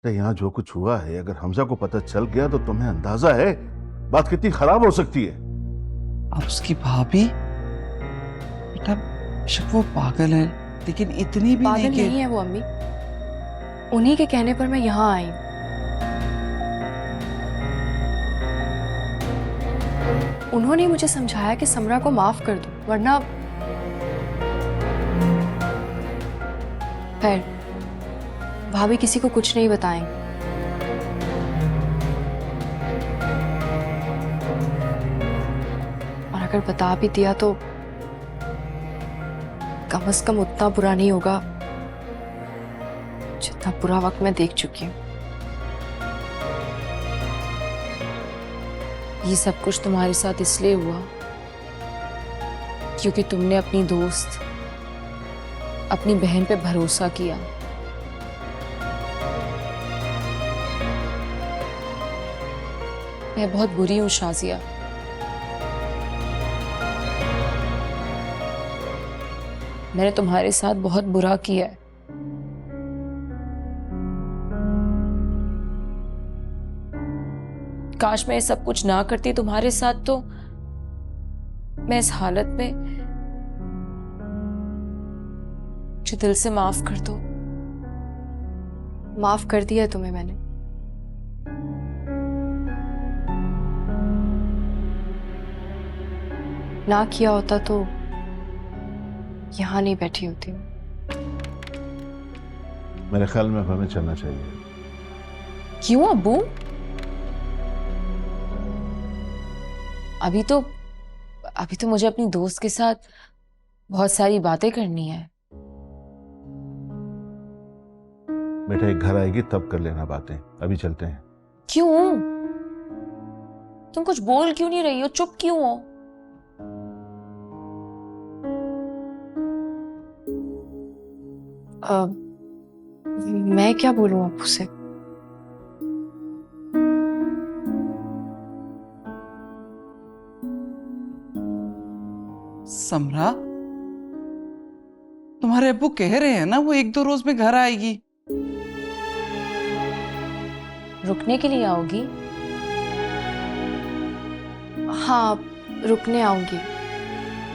तो यहाँ जो कुछ हुआ है, अगर हमजा को पता चल गया तो तुम्हें अंदाजा है बात कितनी खराब हो सकती है। अब उसकी भाभी, बेटा बेशक वो पागल है लेकिन इतनी भी पागल नहीं कि नहीं है वो अम्मी, उन्हीं के कहने पर मैं यहाँ आई हूँ। उन्होंने मुझे समझाया कि समरा को माफ कर दो, वरना खैर भाभी किसी को कुछ नहीं बताएंगे। और अगर बता भी दिया तो कम से कम उतना बुरा नहीं होगा जितना बुरा वक्त मैं देख चुकी हूँ। ये सब कुछ तुम्हारे साथ इसलिए हुआ क्योंकि तुमने अपनी दोस्त, अपनी बहन पे भरोसा किया। मैं बहुत बुरी हूं शाजिया। मैंने तुम्हारे साथ बहुत बुरा किया है। काश मैं ये सब कुछ ना करती तुम्हारे साथ, तो मैं इस हालत में। मुझे दिल से माफ कर दो। माफ कर दिया है तुम्हें मैंने। ना किया होता तो यहाँ नहीं बैठी होती। मेरे ख्याल में अब हमें चलना चाहिए। क्यों अब्बू? अभी तो मुझे अपनी दोस्त के साथ बहुत सारी बातें करनी है। बेटा एक घर आएगी तब कर लेना बातें, अभी चलते हैं। क्यों? तुम कुछ बोल क्यों नहीं रही हो? चुप क्यों हो? मैं क्या बोलूं अप्पू से? समरा, तुम्हारे अब्बू कह रहे हैं ना वो 1-2 रोज में घर आएगी। रुकने के लिए आओगी? हाँ, रुकने आऊंगी,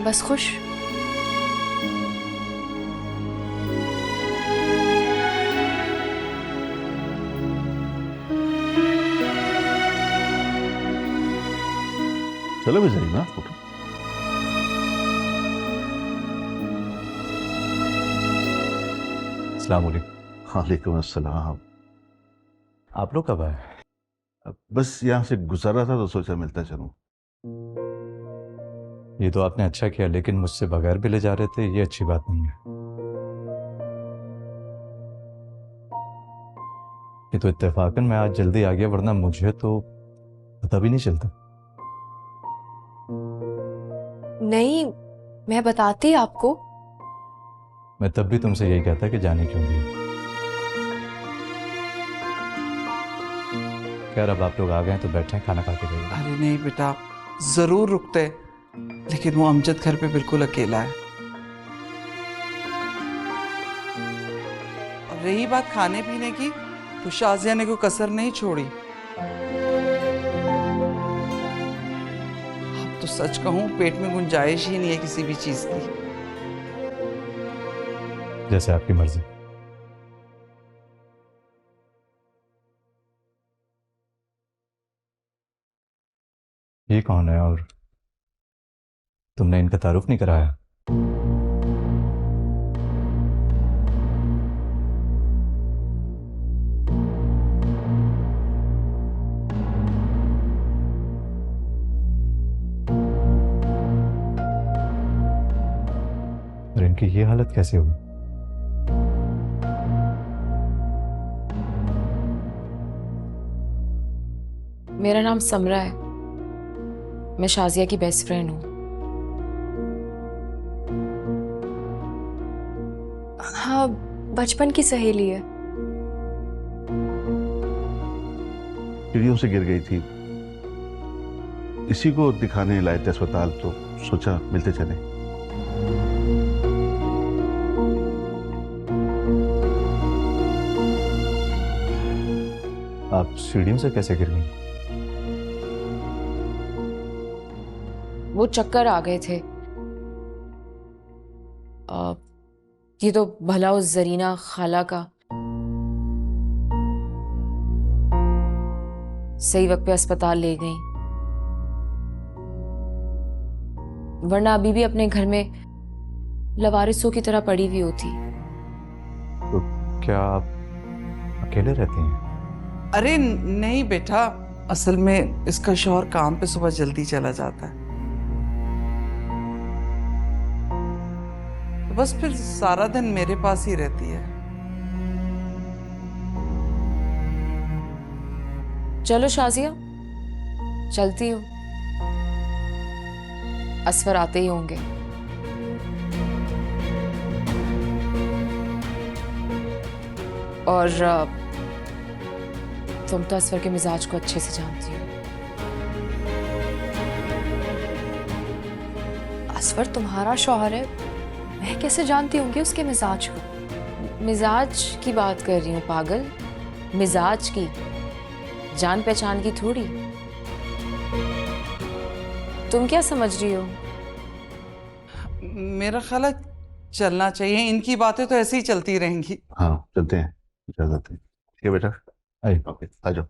बस खुश। चलो भी जरी ना, उठो। अस्सलाम वालेकुम। वालेकुम अस्सलाम। आप लोग कब आए? बस यहाँ से गुजर रहा था तो सोचा मिलता चलूं। ये तो आपने अच्छा किया, लेकिन मुझसे बगैर भी ले जा रहे थे, ये अच्छी बात नहीं है। ये तो इत्तेफाकन मैं आज जल्दी आ गया, वरना मुझे तो पता भी नहीं चलता। नहीं, मैं बताती आपको। मैं तब भी तुमसे यही कहता कि जाने क्यों दिया। खैर अब आप लोग आ गए तो बैठे, खाना खा के जाइए। अरे नहीं बेटा, जरूर रुकते, लेकिन वो अमजद घर पे बिल्कुल अकेला है। और रही बात खाने पीने की, तो शाजिया ने कोई कसर नहीं छोड़ी। अब तो सच कहूं पेट में गुंजाइश ही नहीं है किसी भी चीज की। जैसे आपकी मर्जी। ये कौन है और तुमने इनका तारुफ नहीं कराया? और इनकी ये हालत कैसे हुई? मेरा नाम समरा है। मैं शाजिया की बेस्ट फ्रेंड हूँ। हाँ, बचपन की सहेली है। सीढ़ियों से गिर गई थी, इसी को दिखाने लाए थे अस्पताल, तो सोचा मिलते चले। आप सीढ़ियों से कैसे गिर गई? वो चक्कर आ गए थे। ये तो भला उस जरीना खाला का सही वक्त पे अस्पताल ले गई, वरना अभी भी अपने घर में लवारिसों की तरह पड़ी हुई होती। तो क्या आप अकेले रहती हैं? अरे नहीं बेटा, असल में इसका शौहर काम पे सुबह जल्दी चला जाता है, तो बस फिर सारा दिन मेरे पास ही रहती है। चलो शाजिया, चलती हो, असफर आते ही होंगे। और तुम तो असफर के मिजाज को अच्छे से जानती हो। असफर तुम्हारा शौहर है, मैं कैसे जानती होंगी उसके मिजाज को? मिजाज की बात कर रही हूँ पागल, मिजाज की, जान पहचान की थोड़ी। तुम क्या समझ रही हो? मेरा ख्याल है चलना चाहिए, इनकी बातें तो ऐसे ही चलती रहेंगी। हाँ चलते हैं, इजाजत है। ठीक है बेटा, आइए। ओके आ जाओ।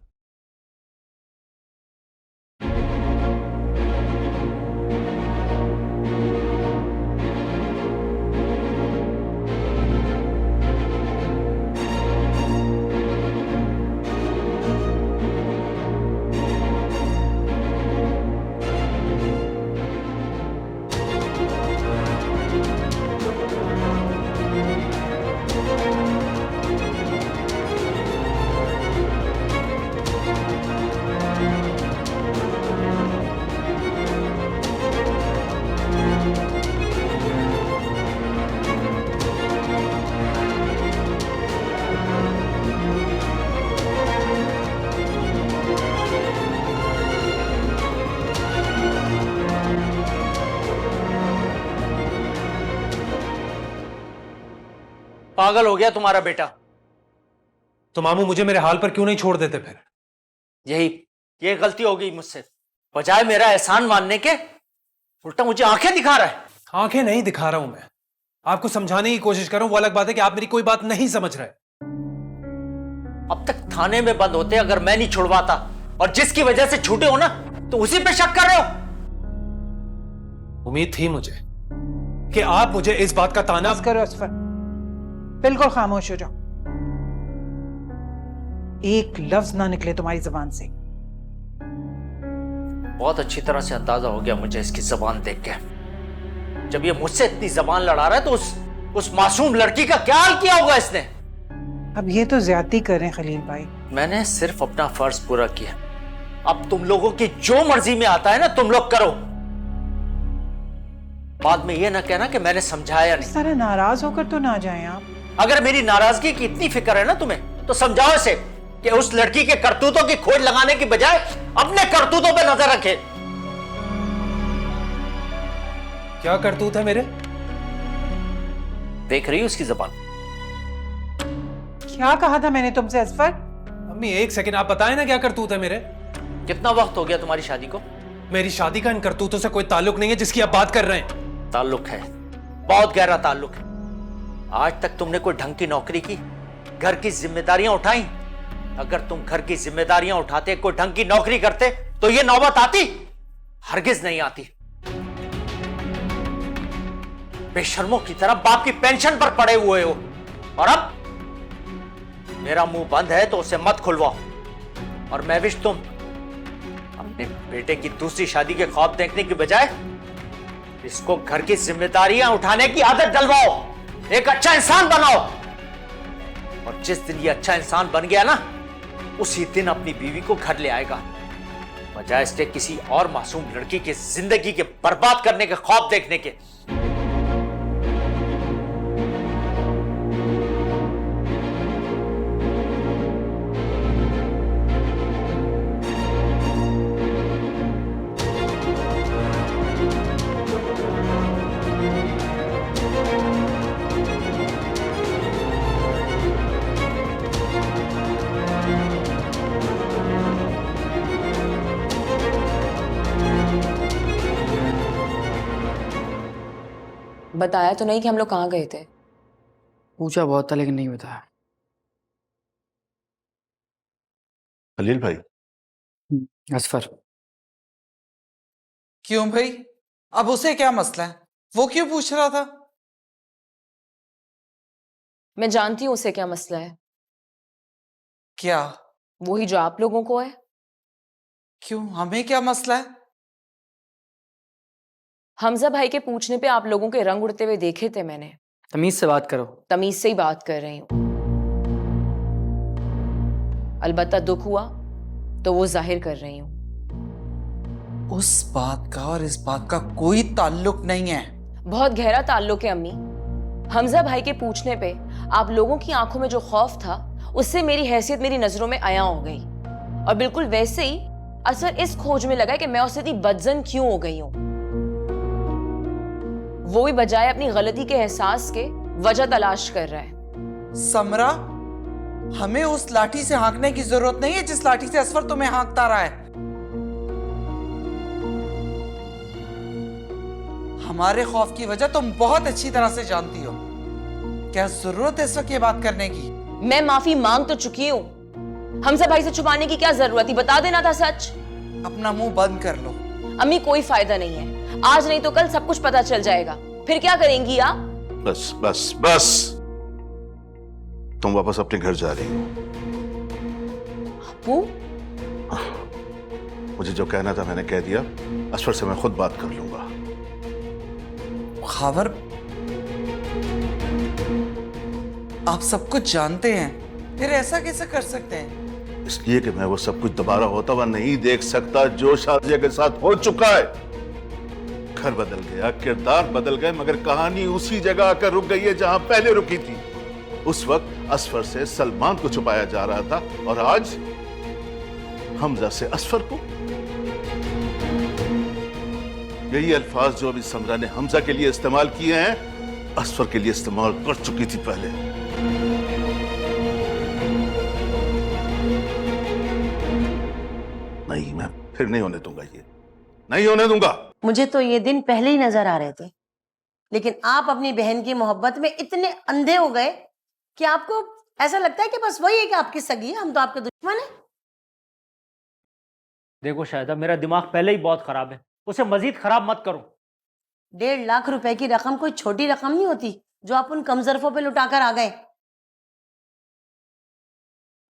पागल हो गया तुम्हारा बेटा। तो मामू मुझे मेरे हाल पर क्यों नहीं छोड़ देते फिर? ये गलती हो गई मुझसे। बजाय मेरा एहसान मानने के उल्टा मुझे आंखें दिखा रहा है। आंखें नहीं दिखा रहा हूं मैं, आपको समझाने की कोशिश कर रहा हूं। वो अलग बात है कि आप मेरी कोई बात नहीं समझ रहे। अब तक थाने में बंद होते अगर मैं नहीं छुड़वाता, और जिसकी वजह से छूटे हो ना, तो उसी पे शक कर रहे हो। उम्मीद थी मुझे कि आप मुझे इस बात का ताना। बस करो असफर, बिल्कुल खामोश हो जाओ, एक लफ्ज ना निकले तुम्हारी जबान से। बहुत अच्छी तरह से अंदाजा हो गया मुझे इसकी जबान देख के। जब ये मुझसे इतनी जबान लड़ा रहा है तो उस मासूम लड़की का क्या हाल किया होगा इसने। अब ये तो ज्यादती कर रहे हैं खलील भाई। मैंने सिर्फ अपना फर्ज पूरा किया, अब तुम लोगों की जो मर्जी में आता है ना तुम लोग करो। बाद में ये ना कहना कि मैंने समझाया नहीं। सारा नाराज होकर तो ना जाएं आप। अगर मेरी नाराजगी की इतनी फिक्र है ना तुम्हें, तो समझाओ इसे कि उस लड़की के करतूतों की खोज लगाने की बजाय अपने करतूतों पे नजर रखे। क्या करतूत है मेरे? देख रही हो उसकी जबान। क्या कहा था मैंने तुमसे असफर? अम्मी एक सेकंड, आप बताएं ना क्या करतूत है मेरे? कितना वक्त हो गया तुम्हारी शादी को? मेरी शादी का इन करतूतों से कोई ताल्लुक नहीं है जिसकी आप बात कर रहे हैं। ताल्लुक है, बहुत गहरा ताल्लुक है। आज तक तुमने कोई ढंग की नौकरी की, घर की जिम्मेदारियां उठाई? अगर तुम घर की जिम्मेदारियां उठाते, कोई ढंग की नौकरी करते, तो ये नौबत आती? हरगिज नहीं आती। बेशर्मों की तरह बाप की पेंशन पर पड़े हुए हो, और अब मेरा मुंह बंद है तो उसे मत खुलवाओ। और मैं विश तुम अपने बेटे की दूसरी शादी के ख्वाब देखने की बजाय इसको घर की जिम्मेदारियां उठाने की आदत डलवाओ, एक अच्छा इंसान बनाओ। और जिस दिन ये अच्छा इंसान बन गया ना, उसी दिन अपनी बीवी को घर ले आएगा, बजाय इसके किसी और मासूम लड़की की जिंदगी के बर्बाद करने के ख्वाब देखने के। बताया तो नहीं कि हम लोग कहाँ गए थे? पूछा बहुत था लेकिन नहीं बताया। खलील भाई, असफर, क्यों भाई? अब उसे क्या मसला है? वो क्यों पूछ रहा था? मैं जानती हूँ उसे क्या मसला है। क्या? वही जो आप लोगों को है। क्यों, हमें क्या मसला है? हमजा भाई के पूछने पे आप लोगों के रंग उड़ते हुए देखे थे मैंने। तमीज से बात करो। तमीज से ही बात कर रही हूँ। अलबत्ता दुख हुआ तो वो जाहिर कर रही हूँ। उस बात का और इस बात का कोई ताल्लुक नहीं है। बहुत गहरा ताल्लुक है अम्मी। हमजा भाई के पूछने पे आप लोगों की आंखों में जो खौफ था उससे मेरी हैसियत मेरी नजरों में आया हो गई, और बिल्कुल वैसे ही असर इस खोज में लगा कि मैं उससे इतनी बदजन क्यों हो गई हूं। वो भी बजाय अपनी गलती के एहसास के वजह तलाश कर रहा है। समरा, हमें उस लाठी से हाँकने की जरूरत नहीं है जिस लाठी से असफर तुम्हें हाँकता रहा है। हमारे खौफ की वजह तुम बहुत अच्छी तरह से जानती हो। क्या जरूरत है इस वक्त ये बात करने की? मैं माफी मांग तो चुकी हूँ। हमजा भाई से छुपाने की क्या जरूरत थी? बता देना था सच। अपना मुंह बंद कर लो। अम्मी कोई फायदा नहीं है, आज नहीं तो कल सब कुछ पता चल जाएगा। फिर क्या करेंगी आप? बस बस बस, तुम वापस अपने घर जा रही हो। वो मुझे जो कहना था मैंने कह दिया। असफर से मैं खुद बात कर लूंगा। खावर, आप सब कुछ जानते हैं, फिर ऐसा कैसे कर सकते हैं? इसलिए कि मैं वो सब कुछ दोबारा होता हुआ नहीं देख सकता जो शाजिया के साथ हो चुका है। घर बदल गया, किरदार बदल गए, मगर कहानी उसी जगह आकर रुक गई है जहां पहले रुकी थी। उस वक्त असफर से सलमान को छुपाया जा रहा था, और आज हमजा से असफर को। यही अल्फाज जो अभी समरा ने हमजा के लिए इस्तेमाल किए हैं, असफर के लिए इस्तेमाल कर चुकी थी पहले। नहीं, मैं फिर नहीं होने दूंगा, ये नहीं होने दूंगा। मुझे तो ये दिन पहले ही नजर आ रहे थे, लेकिन आप अपनी बहन की मोहब्बत में इतने अंधे हो गए कि आपको ऐसा लगता है कि बस वही है कि आपकी सगी है, हम तो आपके दुश्मन हैं। देखो शायदा, मेरा दिमाग पहले ही बहुत खराब है, उसे मजीद खराब मत करो। 1.5 लाख रुपए की रकम कोई छोटी रकम नहीं होती जो आप उन कमजरफों पे लुटाकर आ गए,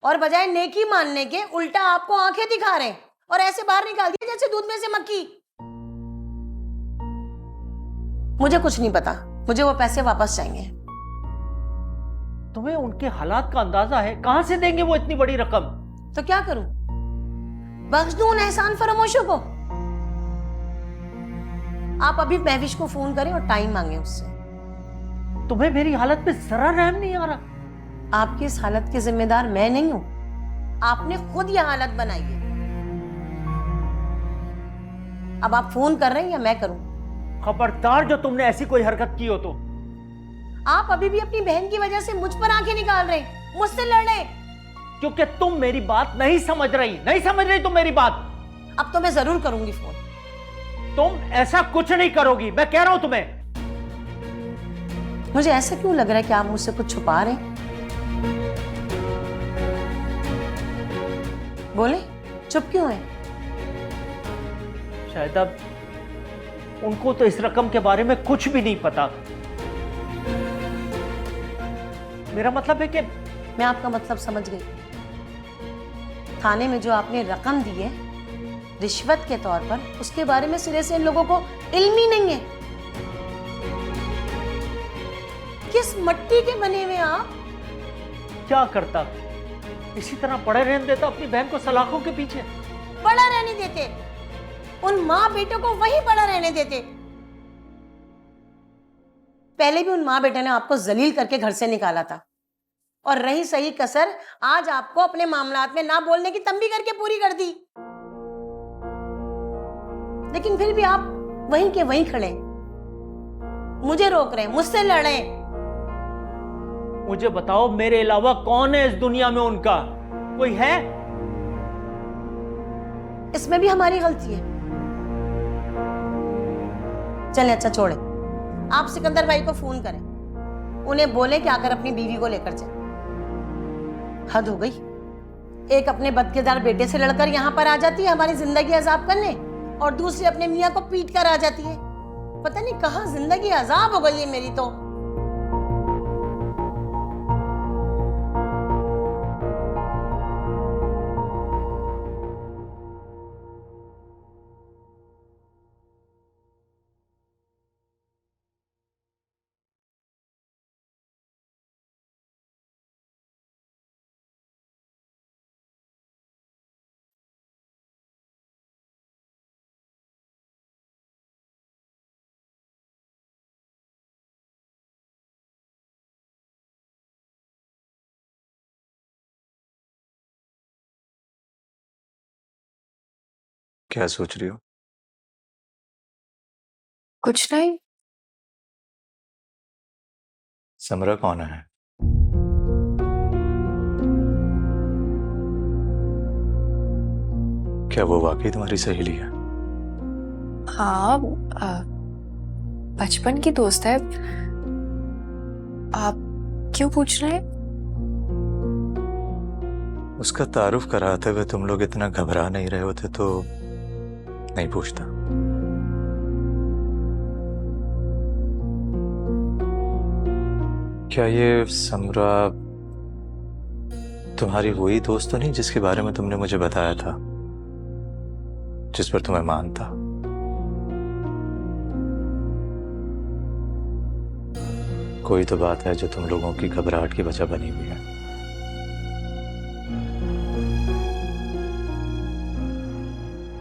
और बजाय नेकी मानने के उल्टा आपको आंखें दिखा रहे हैं और ऐसे बाहर निकाल दिया जैसे दूध में से मक्खी। मुझे कुछ नहीं पता, मुझे वो पैसे वापस चाहिए। तुम्हें उनके हालात का अंदाजा है? कहां से देंगे वो इतनी बड़ी रकम? तो क्या करूं? बख्श दूं उन एहसान फरामोशों को? आप अभी महविश को फोन करें और टाइम मांगे उससे। तुम्हें मेरी हालत पे जरा रहम नहीं आ रहा? आपकी इस हालत की जिम्मेदार मैं नहीं हूं, आपने खुद यह हालत बनाई है। अब आप फोन कर रहे हैं या मैं करूं? खबरदार जो तुमने ऐसी कोई हरकत की हो तो। आप अभी भी अपनी बहन की वजह से मुझ पर आंखें निकाल रहे हैं, मुझसे लड़ रहे हैं। क्योंकि तुम मेरी बात नहीं समझ रही तुम मेरी बात। अब तो मैं जरूर करूंगी फोन। तुम ऐसा कुछ नहीं करोगी, मैं कह रहा हूं तुम्हें। मुझे ऐसा क्यों लग रहा है कि आप मुझसे कुछ छुपा रहे हैं? बोले, चुप क्यों है? शायद अब उनको तो इस रकम के बारे में कुछ भी नहीं पता। मेरा मतलब है कि मैं आपका मतलब समझ गई। थाने में जो आपने रकम दी है रिश्वत के तौर पर, उसके बारे में सिरे से इन लोगों को इल्म ही नहीं है। किस मट्टी के बने हुए आप? क्या करता? इसी तरह पड़े रहने देता अपनी बहन को सलाखों के पीछे? पड़ा रहने देते, उन माँ बेटों को वही पड़ा रहने देते। पहले भी उन माँ बेटे ने आपको जलील करके घर से निकाला था, और रही सही कसर आज आपको अपने मामलात में ना बोलने की तंबी करके पूरी कर दी। लेकिन फिर भी आप वहीं के वहीं खड़े, मुझे रोक रहे हैं, मुझसे लड़े। मुझे बताओ, मेरे अलावा कौन है इस दुनिया में उनका? कोई है? इसमें भी हमारी गलती है। चले, अच्छा छोड़े, आप सिकंदर भाई को फोन करें, उन्हें बोले कि आकर अपनी बीवी को लेकर चले। हद हो गई, एक अपने बदकिरदार बेटे से लड़कर यहाँ पर आ जाती है हमारी जिंदगी अजाब करने, और दूसरी अपने मियाँ को पीट कर आ जाती है। पता नहीं कहाँ जिंदगी अजाब हो गई है मेरी तो। क्या सोच रही हो? कुछ नहीं। समरा कौन है? क्या वो वाकई तुम्हारी सहेली है? हाँ, बचपन की दोस्त है। आप क्यों पूछ रहे हैं? उसका तारुफ कराते हुए तुम लोग इतना घबरा नहीं रहे होते तो नहीं पूछता। क्या ये समरा तुम्हारी वही दोस्त तो नहीं जिसके बारे में तुमने मुझे बताया था, जिस पर तुम्हें मान था? कोई तो बात है जो तुम लोगों की घबराहट की वजह बनी हुई है।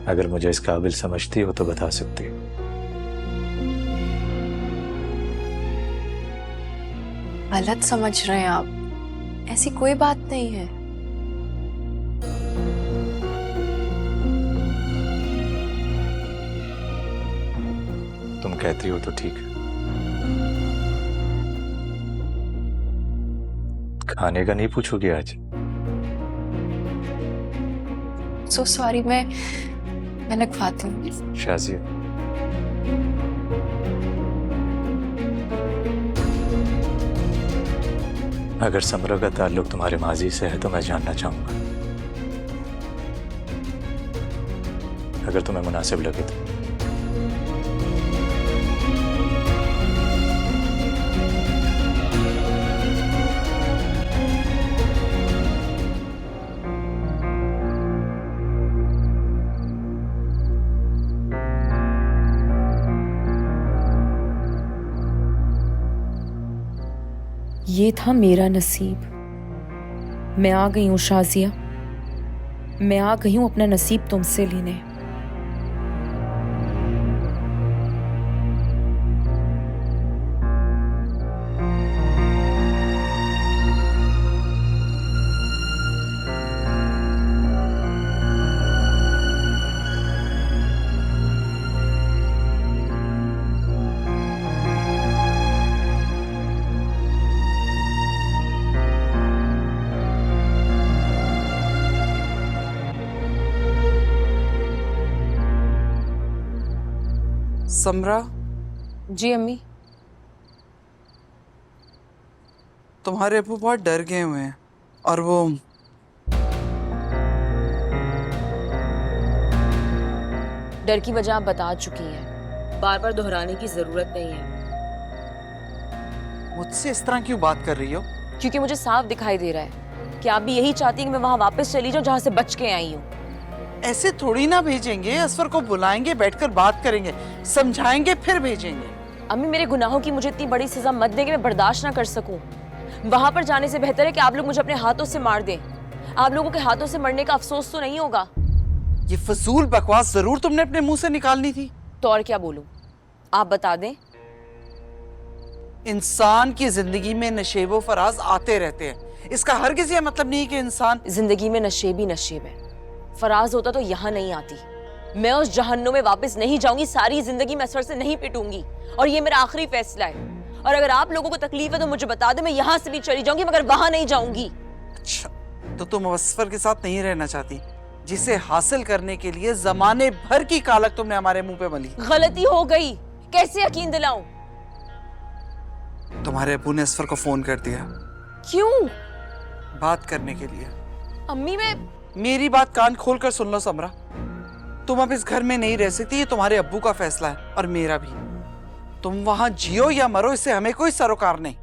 अगर मुझे इस काबिल समझती हो तो बता सकती हो। गलत समझ रहे हैं आप, ऐसी कोई बात नहीं है। तुम कहती हो तो ठीक है। खाने का नहीं पूछोगी आज? सो सॉरी, मैं लिखवाती हूँ। शाजिया, अगर समरा का ताल्लुक तुम्हारे माजी से है तो मैं जानना चाहूंगा, अगर तुम्हें मुनासिब लगे तो। ये था मेरा नसीब। मैं आ गई हूँ शाजिया, मैं आ गई हूँ अपना नसीब तुमसे लेने। समरा, जी अम्मी। तुम्हारे अब्बू बहुत डर गए हुए हैं और वो डर की वजह आप बता चुकी हैं, बार बार दोहराने की जरूरत नहीं है। मुझसे इस तरह क्यों बात कर रही हो? क्योंकि मुझे साफ दिखाई दे रहा है कि आप भी यही चाहती हैं कि मैं वहां वापस चली जाऊं जहां से बच के आई हूँ। ऐसे थोड़ी ना भेजेंगे, असफर को बुलाएंगे, बैठकर बात करेंगे, समझाएंगे, फिर भेजेंगे। अम्मी, मेरे गुनाहों की मुझे इतनी बड़ी सजा मत दें कि मैं बर्दाश्त ना कर सकूं। वहां पर जाने से बेहतर है कि आप लोग मुझे अपने हाथों से मार दें। आप लोगों के हाथों से मरने का अफसोस तो नहीं होगा। ये फजूल बकवास जरूर तुमने अपने मुंह से निकालनी थी। तो और क्या बोलूं, आप बता दें। इंसान की जिंदगी में नशेबो फराज आते रहते हैं, इसका हरगिज़ ये मतलब नहीं कि इंसान जिंदगी में नशेब ही नशेब है। फराज होता तो यहाँ नहीं आती। मैं उस जहन्नुम में वापस नहीं जाऊंगी, सारी जिंदगी मैं असर से नहीं पिटूंगी, और ये मेरा आखिरी फैसला है। और अगर आप लोगों को तकलीफ है तो मुझे बता दे, मैं यहाँ से भी चली जाऊंगी मगर वहां नहीं जाऊंगी। अच्छा, तो तुम असफर के साथ नहीं रहना चाहती, जिसे हासिल करने के लिए जमाने भर की कालक तुमने हमारे मुंह पे मली। गलती हो गई, कैसे यकीन दिलाऊं? तुम्हारे अब्बू ने असफर को फोन कर दिया क्यों? बात करने के लिए। अम्मी मैं मेरी बात कान खोल कर सुन लो समरा, तुम अब इस घर में नहीं रह सकती, ये तुम्हारे अब्बू का फैसला है और मेरा भी। तुम वहां जियो या मरो, इससे हमें कोई सरोकार नहीं।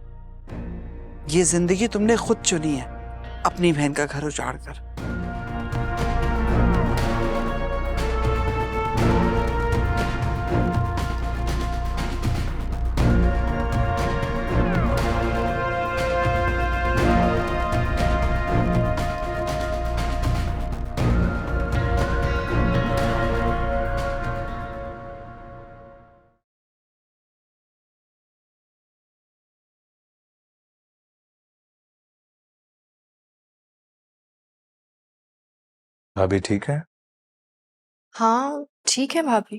ये जिंदगी तुमने खुद चुनी है, अपनी बहन का घर उजाड़ कर। भाभी ठीक है? हाँ ठीक है भाभी।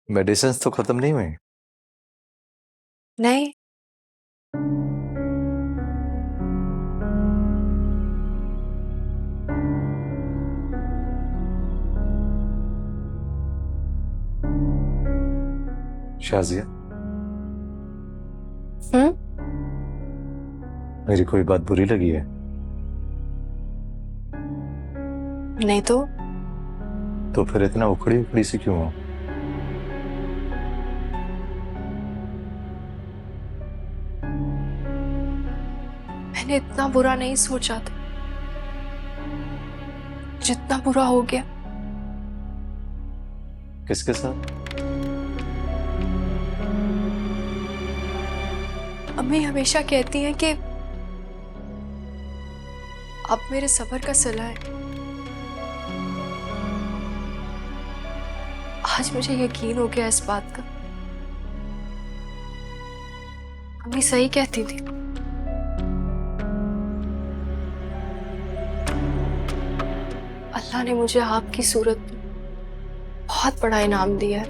मेडिसिन तो खत्म नहीं हुई? नहीं। शाजिया, हम्म? मेरी कोई बात बुरी लगी है? नहीं तो फिर इतना उखड़ी उखड़ी सी क्यों हो? मैंने इतना बुरा नहीं सोचा था जितना बुरा हो गया। किसके साथ? अम्मी हमेशा कहती हैं कि आप मेरे सब्र का सिला है। आज मुझे यकीन हो गया इस बात का। अम्मी सही कहती थी। अल्लाह ने मुझे आपकी सूरत में बहुत बड़ा इनाम दिया है।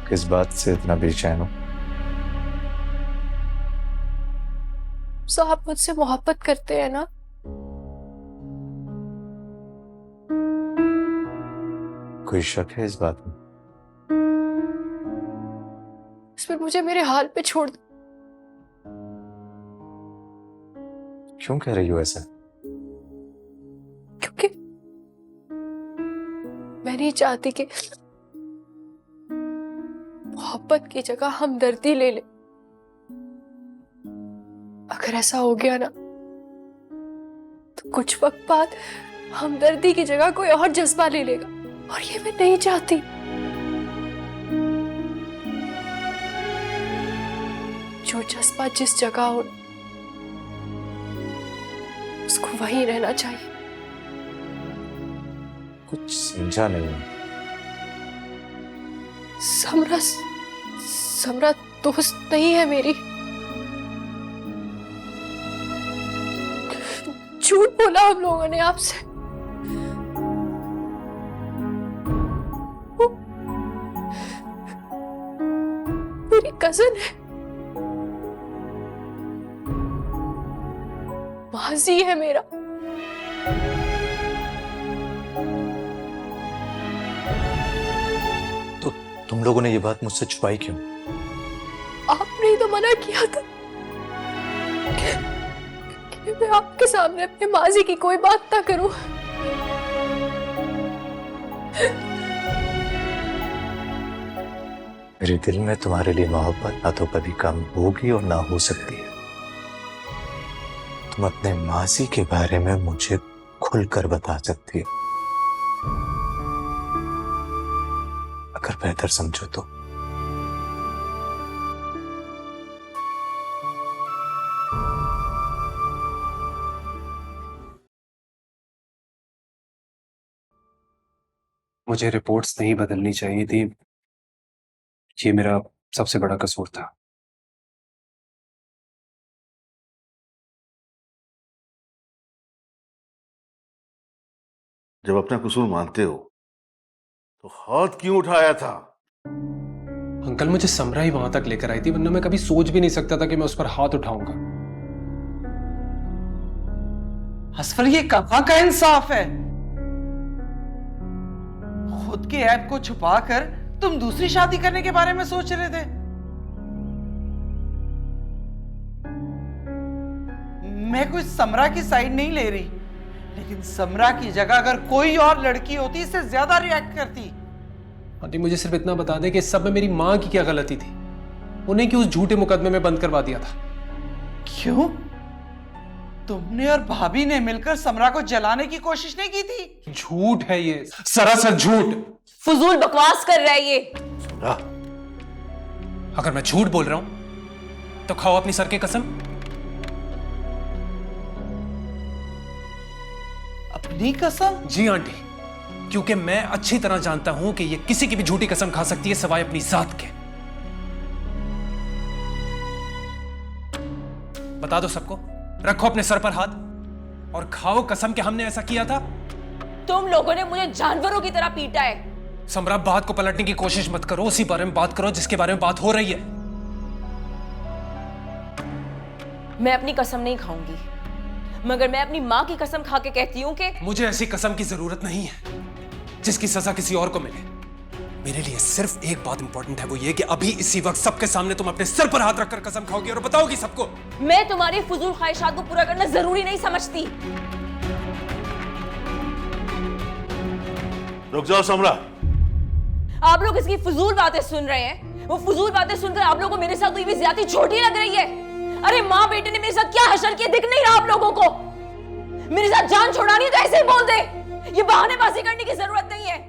किस बात से इतना बेचैन हो? सो आप मुझसे मोहब्बत करते हैं ना? कोई शक है इस बात में? फिर मुझे मेरे हाल पे छोड़ दो। क्यों कह रही हो ऐसा? क्योंकि मैं नहीं चाहती कि मोहब्बत की जगह हमदर्दी ले ले। अगर ऐसा हो गया ना तो कुछ वक्त बाद हमदर्दी की जगह कोई और जज्बा ले लेगा और ये मैं नहीं चाहती। जो जज्बा जिस जगह हो उसको वहीं रहना चाहिए। कुछ समझा नहीं। समरा दोस्त नहीं है मेरी। झूठ बोला हम लोगों ने आपसे। वो मेरी कजन है, माजी है मेरा। तो तुम लोगों ने ये बात मुझसे छुपाई क्यों? आपने ही तो मना किया था कि मैं आपके सामने अपने माजी की कोई बात ना करूं। मेरे दिल में तुम्हारे लिए मोहब्बत ना तो कभी कम होगी और ना हो सकती है। तुम अपने माजी के बारे में मुझे खुलकर बता सकती हो, अगर बेहतर समझो तो। मुझे रिपोर्ट्स नहीं बदलनी चाहिए थी, ये मेरा सबसे बड़ा कसूर था। जब अपना कसूर मानते हो तो हाथ क्यों उठाया था? अंकल मुझे समरा ही वहां तक लेकर आई थी, वरना मैं कभी सोच भी नहीं सकता था कि मैं उस पर हाथ उठाऊंगा। असफर, ये कहाँ का इंसाफ है? खुद के ऐप को छुपाकर तुम दूसरी शादी करने के बारे में सोच रहे थे। मैं कोई समरा की साइड नहीं ले रही, लेकिन समरा की जगह अगर कोई और लड़की होती इससे ज्यादा रिएक्ट करती। आंटी मुझे सिर्फ इतना बता दें कि इस सब में मेरी माँ की क्या गलती थी? उन्हें क्यों उस झूठे मुकदमे में बंद करवा दिया था? क्यों? तुमने और भाभी ने मिलकर समरा को जलाने की कोशिश नहीं की थी? झूठ है ये, सरासर झूठ। फजूल बकवास कर रहा है ये। समरा, अगर मैं झूठ बोल रहा हूं तो खाओ अपनी सर की कसम। अपनी कसम? जी आंटी, क्योंकि मैं अच्छी तरह जानता हूं कि ये किसी की भी झूठी कसम खा सकती है सिवाय अपनी जात के। बता दो सबको, रखो अपने सर पर हाथ और खाओ कसम कि हमने ऐसा किया था। तुम लोगों ने मुझे जानवरों की तरह पीटा है। समरा, बात को पलटने की कोशिश मत करो, उसी बारे में बात करो जिसके बारे में बात हो रही है। मैं अपनी कसम नहीं खाऊंगी, मगर मैं अपनी माँ की कसम खा के कहती हूँ कि मुझे ऐसी कसम की जरूरत नहीं है जिसकी सजा किसी और को मिले। मेरे लिए सिर्फ एक बात इंपॉर्टेंट है, वो ये कि अभी इसी वक्त सबके सामने तुम अपने सर पर हाथ रखकर कसम खाओगी और बताओगी सबको। मैं तुम्हारी फजूल ख्वाहिशात को पूरा करना जरूरी नहीं समझती। रुक जाओ समरा। आप लोग इसकी फजूल बातें सुन रहे हैं। वो फजूल बातें सुनकर आप लोगों को मेरे साथ हुई भी ज्यादा छोटी लग रही है। अरे माँ बेटे ने मेरे साथ क्या हशर किया दिख नहीं रहा आप लोगों को? मेरे साथ जान छोड़ानी तो ऐसे ही बोल दे, ये बहानेबाजी करने की जरूरत नहीं है।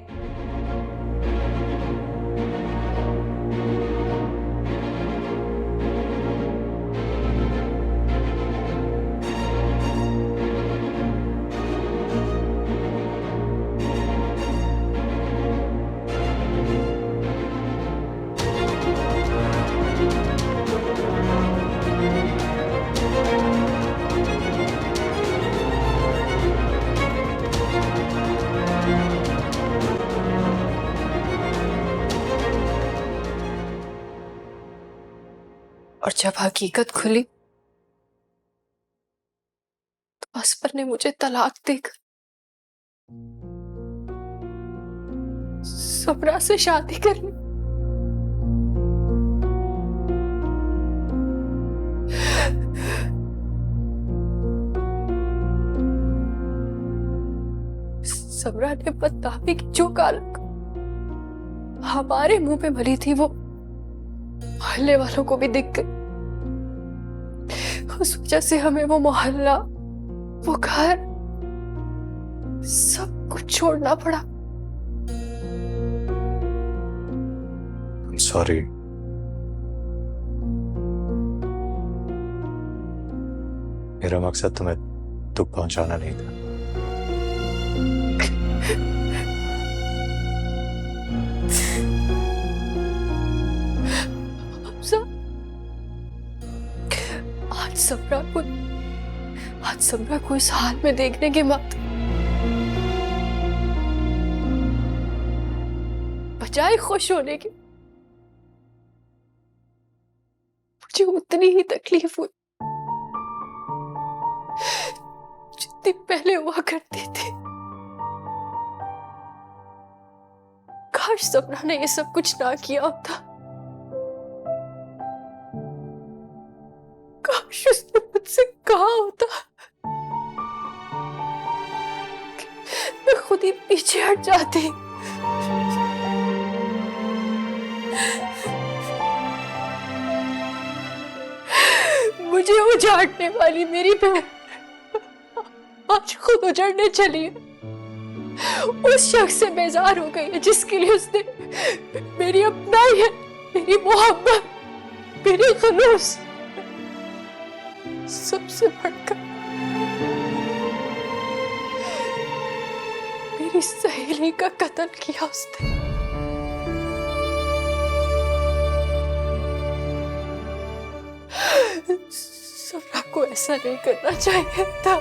और जब हकीकत खुली तो असफर ने मुझे तलाक देकर समरा से शादी कर ली। समरा ने बदनामी की जो कालक हमारे मुंह पे मरी थी वो मोहल्ले वालों को भी दिख गई। उस वजह से हमें वो मोहल्ला, वो घर, सब कुछ छोड़ना पड़ा। सॉरी। मेरा मकसद तुम्हें दुख पहुंचाना नहीं था। आज समरा को इस हाल में देखने के बाद बजाय खुश होने के मुझे उतनी ही तकलीफ हुई जितनी पहले हुआ करती थी। काश समरा ने ये सब कुछ ना किया होता। काश उसने मुझसे कहा होता कि मैं खुद ही पीछे हट जाती। मुझे उजाड़ने वाली मेरी बहन आज खुद उजड़ने चली है। उस शख्स से बेजार हो गई है जिसके लिए उसने मेरी अपनाई है, मेरी मोहब्बत, मेरी खलूस, सबसे बढ़कर मेरी सहेली का कत्ल किया उसने। समरा को ऐसा नहीं करना चाहिए था।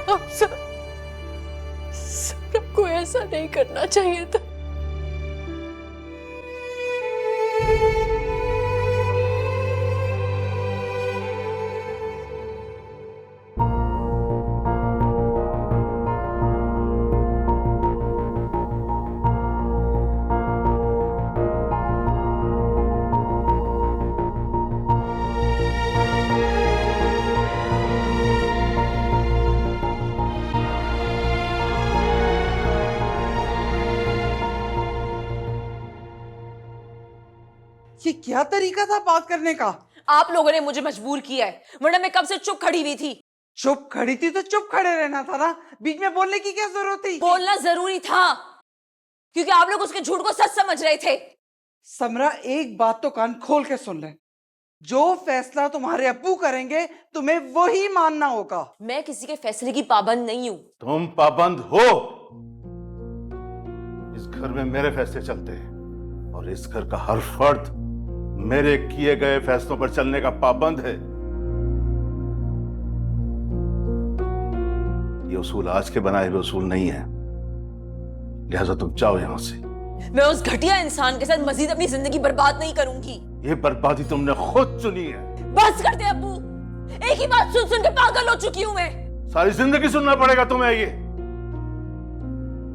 समरा को ऐसा नहीं करना चाहिए था। क्या तरीका था बात करने का? आप लोगों ने मुझे मजबूर किया है, वरना मैं कब से चुप खड़ी हुई थी। चुप खड़ी थी तो चुप खड़े रहना था ना, बीच में बोलने की क्या जरूरत थी? बोलना जरूरी था क्योंकि आप लोग उसके झूठ को सच समझ रहे थे। समरा, एक बात तो कान खोल के सुन ले, जो फैसला तुम्हारे अब्बू करेंगे तुम्हें वही मानना होगा। मैं किसी के फैसले की पाबंद नहीं हूं। तुम पाबंद हो। इस घर में मेरे फैसले चलते हैं और इस घर का हर फर्द मेरे किए गए फैसलों पर चलने का पाबंद है। ये उसूल आज के बनाए हुए उसूल नहीं है, लिहाजा तुम जाओ यहां से। मैं उस घटिया इंसान के साथ मजीद अपनी जिंदगी बर्बाद नहीं करूंगी। ये बर्बादी तुमने खुद चुनी है। बस कर दे अब्बू, एक ही बात सुन सुन के पागल हो चुकी हूं मैं। सारी जिंदगी सुनना पड़ेगा तुम्हें ये।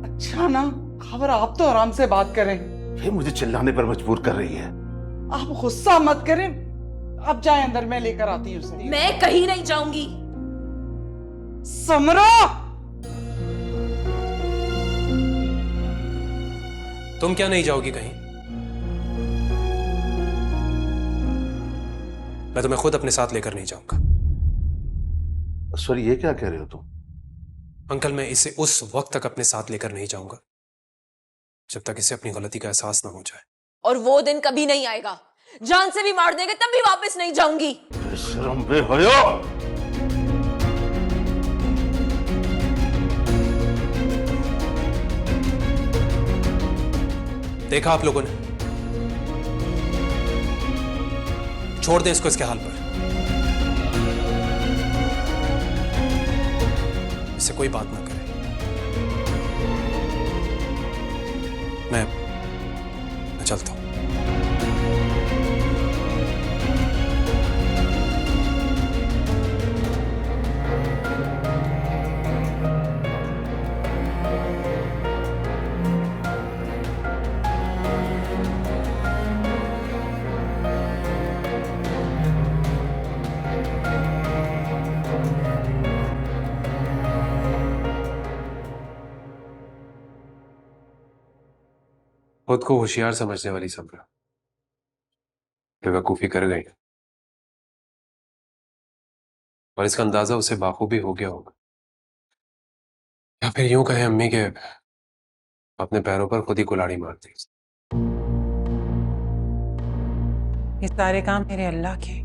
अच्छा ना, खबर आप तो आराम से बात करें। ये मुझे चिल्लाने पर मजबूर कर रही है। आप गुस्सा मत करें, अब जाए अंदर, मैं लेकर आती हूँ उसे। मैं कहीं नहीं जाऊंगी। समरा, तुम क्या नहीं जाओगी कहीं? मैं तुम्हें खुद अपने साथ लेकर नहीं जाऊंगा। सॉरी, ये क्या कह रहे हो तुम? अंकल, मैं इसे उस वक्त तक अपने साथ लेकर नहीं जाऊंगा जब तक इसे अपनी गलती का एहसास ना हो जाए। और वो दिन कभी नहीं आएगा, जान से भी मार देंगे तब भी वापस नहीं जाऊंगी। शर्म बेहया। देखा आप लोगों ने, छोड़ दे इसको इसके हाल पर। इससे कोई बात ना करे। मैं चलता हूं। खुद को होशियार समझने वाली समरा बेवकूफी कर गई, और इसका अंदाजा उसे बाखूबी हो गया होगा, या फिर यूं कहें अम्मी के अपने पैरों पर खुद ही कुल्हाड़ी मार दी। ये सारे काम मेरे अल्लाह के।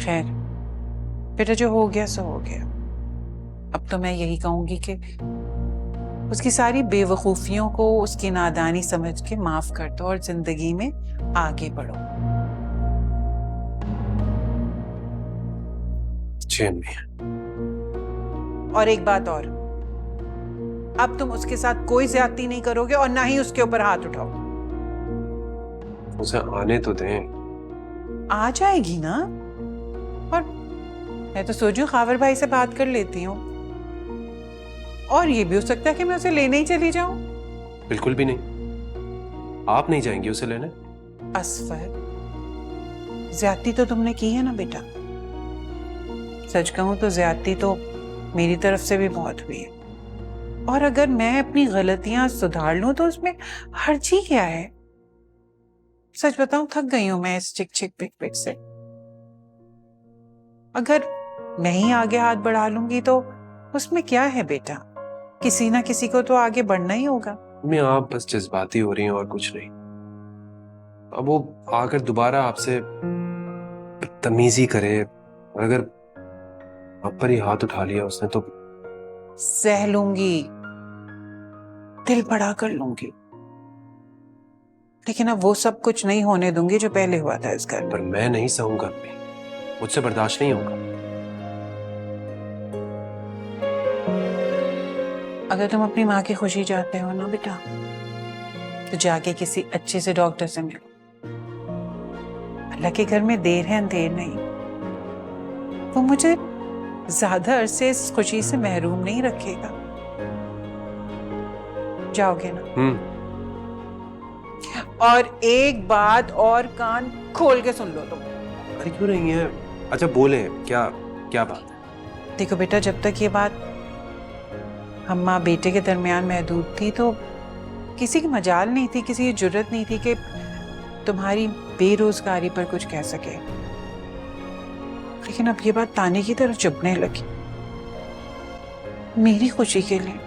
खैर, बेटा जो हो गया सो हो गया। अब तो मैं यही कहूंगी कि उसकी सारी बेवकूफियों को उसकी नादानी समझ के माफ कर दो और जिंदगी में आगे बढ़ो। चैन में। और एक बात और, अब तुम उसके साथ कोई ज्यादती नहीं करोगे और ना ही उसके ऊपर हाथ उठाओगे। उसे आने तो दें। आ जाएगी ना। और मैं तो सोचू खावर भाई से बात कर लेती हूँ, और ये भी हो सकता है कि मैं उसे लेने ही चली जाऊं। बिल्कुल भी नहीं, आप नहीं जाएंगी उसे लेने? असफर, ज्यादती तो तुमने की है ना बेटा। सच कहूं तो ज्यादती तो मेरी तरफ से भी बहुत हुई है, और अगर मैं अपनी गलतियां सुधार लूं तो उसमें हर्ज ही क्या है। सच बताऊं, थक गई हूं मैं इस चिक चिक पिक पिक से। अगर मैं ही आगे हाथ बढ़ा लूंगी तो उसमें क्या है बेटा, किसी ना किसी को तो आगे बढ़ना ही होगा। मैं आप बस जज्बाती हो रही हैं और कुछ नहीं। अब वो आकर दोबारा आपसे बदतमीजी करे, और अगर आप पर ही हाथ उठा लिया उसने तो सह लूंगी, दिल बड़ा कर लूंगी, लेकिन अब वो सब कुछ नहीं होने दूंगी जो पहले हुआ था इस घर में। पर मैं नहीं सहूंगा, मुझसे बर्दाश्त नहीं होगा। अगर तुम अपनी माँ की खुशी चाहते हो ना बेटा, तो जाके किसी अच्छे से डॉक्टर से मिलो। अल्लाह के घर में देर है अंधेर नहीं। वो मुझे ज्यादा अरसे इस खुशी से महरूम नहीं रखेगा। जाओगे ना? और एक बात और कान खोल के सुन लो तुम। अरे क्यों नहीं है? अच्छा बोले, क्या क्या बात है? देखो बेटा, जब तक ये बात हम माँ बेटे के दरमियान महदूद थी तो किसी की मजाल नहीं थी, किसी की जुर्रत नहीं थी कि तुम्हारी बेरोजगारी पर कुछ कह सके, लेकिन अब ये बात ताने की तरफ चुभने लगी। मेरी खुशी के लिए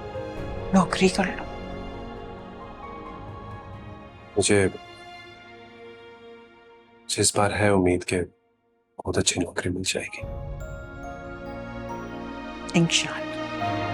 नौकरी कर लो। मुझे इस बार है उम्मीद कि बहुत अच्छी नौकरी मिल जाएगी। इंशाअल्लाह।